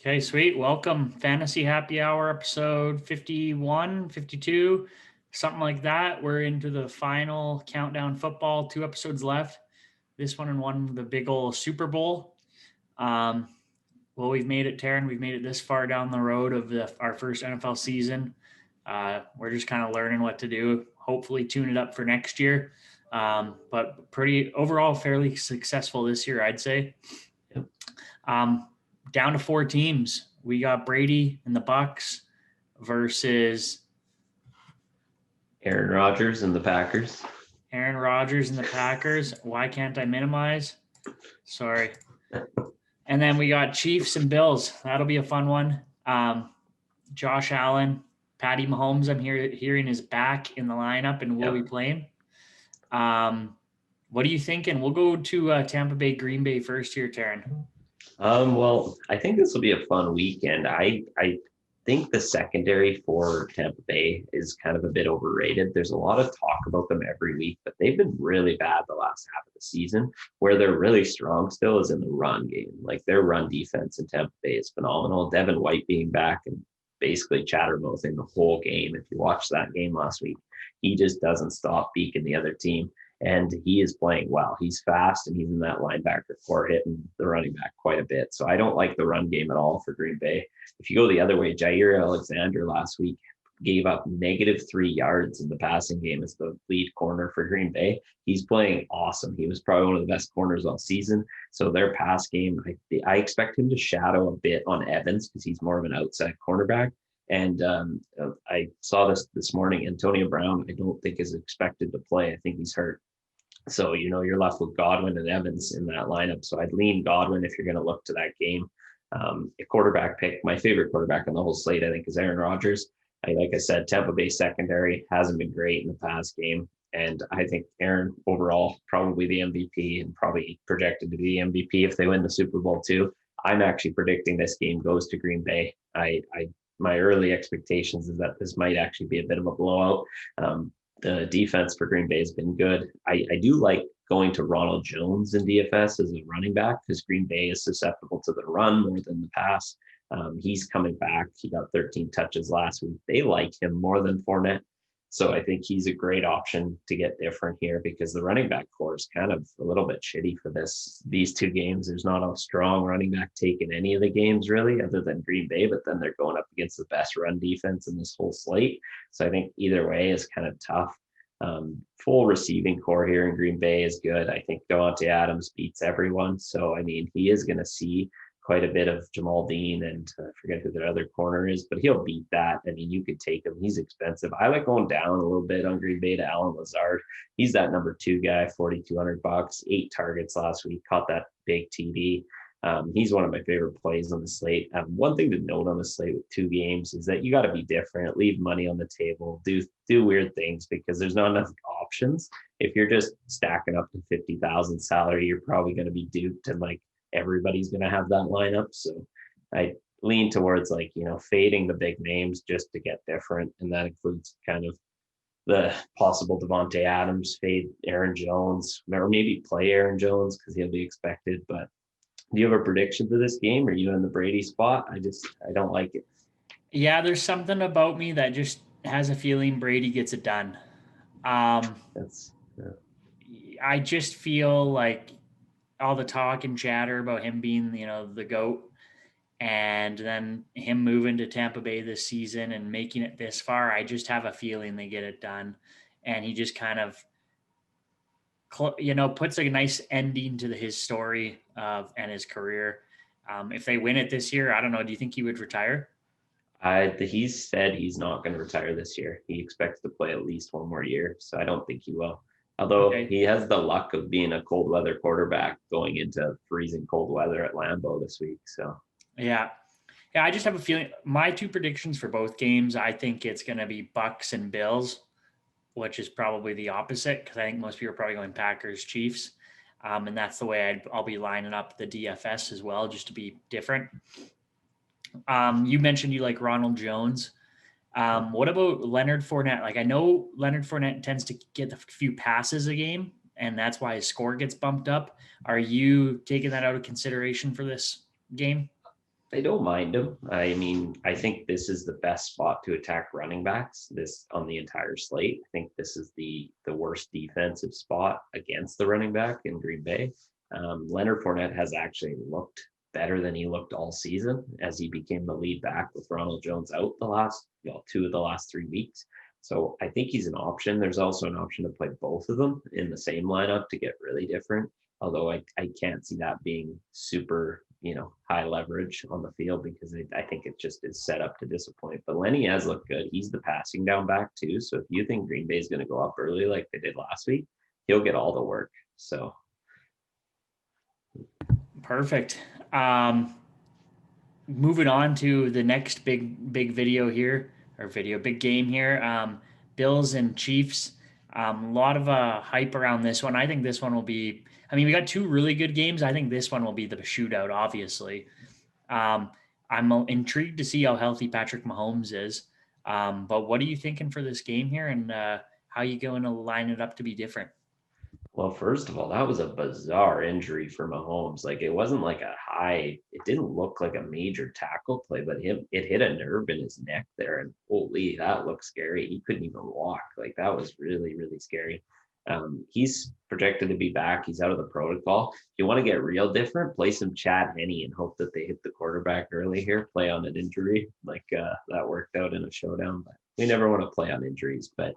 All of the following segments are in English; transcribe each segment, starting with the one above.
Okay, sweet. Welcome. Fantasy Happy Hour episode 51, 52, something like that. We're into the final countdown football, 2 episodes left. This one and one, the big old Super Bowl. Um, well, we've made it, Tarin. We've made it this far down the road of our first NFL season. We're just kind of learning what to do. Hopefully, tune it up for next year. But pretty overall, fairly successful this year, I'd say. Yep. Down to 4 teams. We got Brady and the Bucks versus Aaron Rodgers and the Packers. Aaron Rodgers and the Packers. Why can't I minimize? Sorry. And then we got Chiefs and Bills. That'll be a fun one. Josh Allen, Patty Mahomes, I'm hearing is back in the lineup and will be playing. What are you thinking? We'll go to Tampa Bay, Green Bay first here, Tarin. Well, I think this will be a fun weekend. I think the secondary for Tampa Bay is kind of a bit overrated. There's a lot of talk about them every week, but they've been really bad the last half of the season. Where they're really strong still is in the run game. Like their run defense in Tampa Bay is phenomenal. Devin White being back and basically chattermouthing the whole game. If you watched that game last week, he just doesn't stop beaking the other team. And he is playing well. He's fast and he's in that linebacker core hitting the running back quite a bit. So I don't like the run game at all for Green Bay. If you go the other way, Jair Alexander last week gave up -3 yards in the passing game as the lead corner for Green Bay. He's playing awesome. He was probably one of the best corners all season. So their pass game, I expect him to shadow a bit on Evans because he's more of an outside cornerback. And I saw this morning, Antonio Brown, I don't think is expected to play. I think he's hurt. So, you're left with Godwin and Evans in that lineup. So I'd lean Godwin if you're going to look to that game. A quarterback pick, my favorite quarterback on the whole slate, I think, is Aaron Rodgers. Like I said, Tampa Bay secondary hasn't been great in the past game. And I think Aaron overall, probably the MVP and probably projected to be the MVP if they win the Super Bowl too. I'm actually predicting this game goes to Green Bay. My early expectations is that this might actually be a bit of a blowout. The defense for Green Bay has been good. I do like going to Ronald Jones in DFS as a running back because Green Bay is susceptible to the run more than the pass. He's coming back. He got 13 touches last week. They like him more than Fournette. So I think he's a great option to get different here because the running back core is kind of a little bit shitty for these 2 games. There's not a strong running back take in any of the games really, other than Green Bay, but then they're going up against the best run defense in this whole slate. So I think either way is kind of tough. Full receiving core here in Green Bay is good. I think Davante Adams beats everyone. So, he is going to see quite a bit of Jamal Dean and I forget who their other corner is, but he'll beat that. You could take him. He's expensive. I like going down a little bit on Green Bay to Allen Lazard. He's that number 2 guy, $4,200, 8 targets last week, caught that big TD. He's one of my favorite plays on the slate. One thing to note on the slate with 2 games is that you got to be different, leave money on the table, do weird things because there's not enough options. If you're just stacking up to 50,000 salary, you're probably going to be duped and everybody's going to have that lineup. So I lean towards fading the big names just to get different. And that includes kind of the possible Davante Adams, fade Aaron Jones, or maybe play Aaron Jones because he'll be expected. But do you have a prediction for this game? Are you in the Brady spot? I don't like it. Yeah, there's something about me that just has a feeling Brady gets it done. I just feel like all the talk and chatter about him being, the GOAT, and then him moving to Tampa Bay this season and making it this far, I just have a feeling they get it done. And he just kind of, puts a nice ending to his story and his career. If they win it this year, I don't know. Do you think he would retire? He's said he's not going to retire this year. He expects to play at least one more year, so I don't think he will. Although he has the luck of being a cold weather quarterback going into freezing cold weather at Lambeau this week. So yeah, I just have a feeling. My 2 predictions for both games, I think it's going to be Bucks and Bills, which is probably the opposite because I think most people are probably going Packers, Chiefs. And that's the way I'll be lining up the DFS as well, just to be different. You mentioned you like Ronald Jones. What about Leonard Fournette? I know Leonard Fournette tends to get a few passes a game, and that's why his score gets bumped up. Are you taking that out of consideration for this game? I don't mind him. I mean, I think this is the best spot to attack running backs this on the entire slate. I think this is the worst defensive spot against the running back in Green Bay. Leonard Fournette has actually looked better than he looked all season as he became the lead back with Ronald Jones out the last, two of the last 3 weeks. So I think he's an option. There's also an option to play both of them in the same lineup to get really different. Although I can't see that being super, high leverage on the field because I think it just is set up to disappoint. But Lenny has looked good. He's the passing down back too. So if you think Green Bay is going to go up early like they did last week, he'll get all the work. So Perfect. Moving on to the next big video here, big game here. Bills and Chiefs. A lot of hype around this one. I think this one will be. I mean, we got two really good games. I think this one will be the shootout. Obviously, I'm intrigued to see how healthy Patrick Mahomes is. But what are you thinking for this game here, and how are you going to line it up to be different? Well, first of all, that was a bizarre injury for Mahomes. Like it wasn't like a high, it didn't look like a major tackle play, but it hit a nerve in his neck there. And holy, that looked scary. He couldn't even walk. Like that was really, really scary. He's projected to be back. He's out of the protocol. If you want to get real different, play some Chad Henne and hope that they hit the quarterback early here, play on an injury. Like that worked out in a showdown, but we never want to play on injuries. But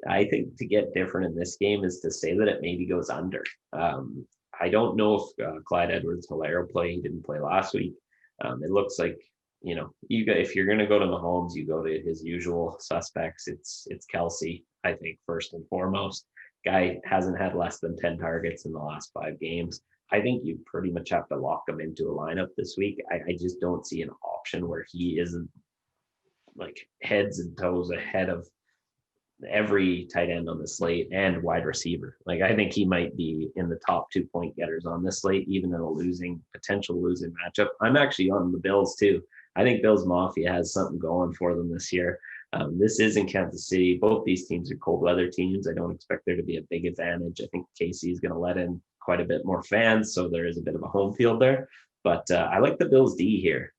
I think to get different in this game is to say that it maybe goes under. I don't know if Clyde Edwards-Helaire will play. He didn't play last week. It looks like if you're going to go to Mahomes, you go to his usual suspects. It's Kelsey, I think, first and foremost. Guy hasn't had less than 10 targets in the last 5 games. I think you pretty much have to lock him into a lineup this week. I just don't see an option where he isn't like heads and toes ahead of every tight end on the slate and wide receiver. Like I think he might be in the top 2 point getters on this slate, even in a potential losing matchup. I'm actually on the Bills too. I think Bills Mafia has something going for them this year. This is in Kansas City. Both these teams are cold weather teams. I don't expect there to be a big advantage. I think KC is going to let in quite a bit more fans, so there is a bit of a home field there. But I like the Bills D here.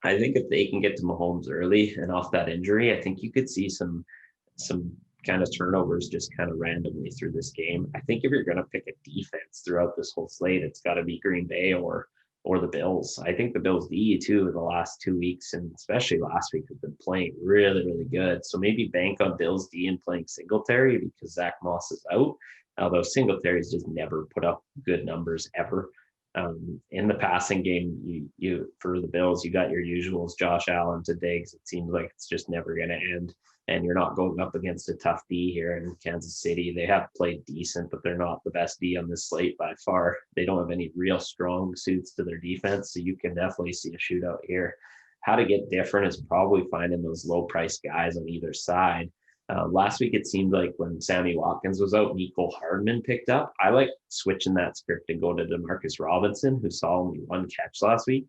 I think if they can get to Mahomes early and off that injury, I think you could see some kind of turnovers just kind of randomly through this game. I think if you're going to pick a defense throughout this whole slate, it's got to be Green Bay or the Bills. I think the Bills D too in the last 2 weeks and especially last week have been playing really, really good. So maybe bank on Bills D and playing Singletary because Zach Moss is out. Although Singletary's just never put up good numbers ever. In the passing game, you for the Bills, you got your usuals, Josh Allen to Diggs. It seems like it's just never going to end. And you're not going up against a tough D here in Kansas City. They have played decent, but they're not the best D on this slate by far. They don't have any real strong suits to their defense, so you can definitely see a shootout here. How to get different is probably finding those low-priced guys on either side. Last week, it seemed like when Sammy Watkins was out, Mecole Hardman picked up. I like switching that script and go to Demarcus Robinson, who saw only 1 catch last week.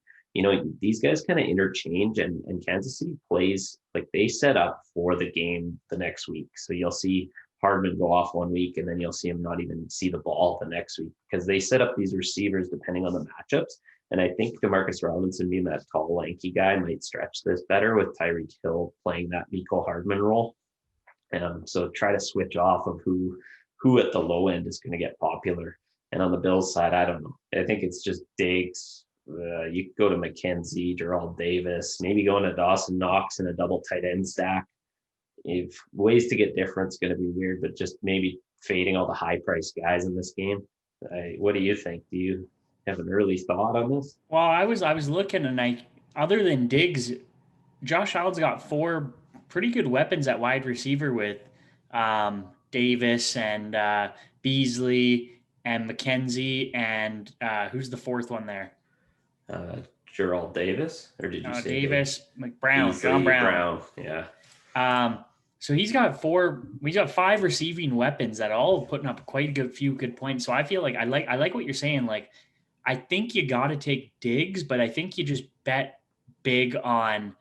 These guys kind of interchange and Kansas City plays like they set up for the game the next week. So you'll see Hardman go off 1 week and then you'll see him not even see the ball the next week because they set up these receivers depending on the matchups. And I think Demarcus Robinson being that tall, lanky guy might stretch this better with Tyreek Hill playing that Mecole Hardman role. So try to switch off of who at the low end is going to get popular. And on the Bills side, I don't know. I think it's just Diggs. You could go to McKenzie, Gerald Davis, maybe going to Dawson Knox in a double tight end stack. If ways to get different is going to be weird, but just maybe fading all the high priced guys in this game. What do you think? Do you have an early thought on this? Well, I was looking and other than Diggs, Josh Allen's got 4 pretty good weapons at wide receiver with Davis and Beasley and McKenzie and who's the 4th one there? Gerald Davis, or did you say Davis, McBrown, John Brown? Yeah. So he's got 5 receiving weapons that are all putting up quite a few good points. So I feel like I like what you're saying. Like, I think you got to take Diggs, but I think you just bet big on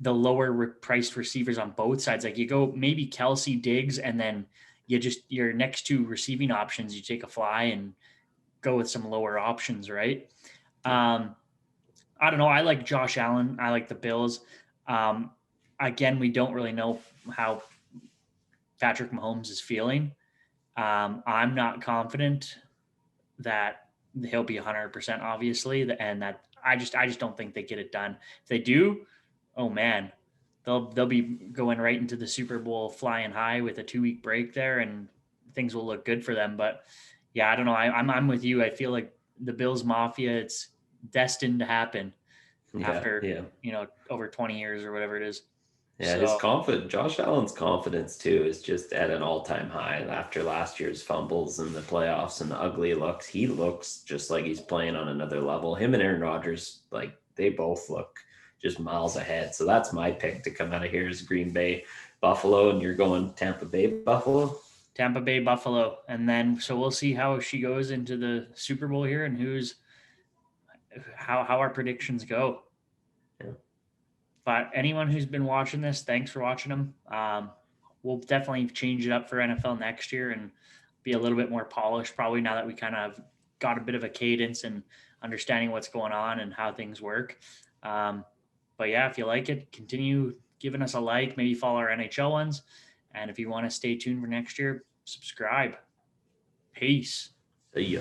the lower priced receivers on both sides. Like you go maybe Kelsey, Diggs, and then your next 2 receiving options, you take a fly and go with some lower options, right? I don't know. I like Josh Allen. I like the Bills. Again, we don't really know how Patrick Mahomes is feeling. I'm not confident that he'll be 100%, obviously, and that I just don't think they get it done. If they do, oh man, they'll be going right into the Super Bowl flying high with a 2-week break there, and things will look good for them. But yeah, I don't know. I'm with you. I feel like the Bills Mafia, it's destined to happen after over 20 years or whatever it is. Yeah, Josh Allen's confidence too is just at an all-time high after last year's fumbles and the playoffs and the ugly looks. He looks just like he's playing on another level. Him and Aaron Rodgers, like they both look just miles ahead. So that's my pick to come out of here is Green Bay, Buffalo, and you're going Tampa Bay, Buffalo. Tampa Bay, Buffalo, and then so we'll see how she goes into the Super Bowl here and how our predictions go. Yeah. But anyone who's been watching this, thanks for watching them. We'll definitely change it up for NFL next year and be a little bit more polished, probably now that we kind of got a bit of a cadence and understanding what's going on and how things work. But yeah, if you like it, continue giving us a like, maybe follow our NHL ones. And if you want to stay tuned for next year, subscribe. Peace. See ya.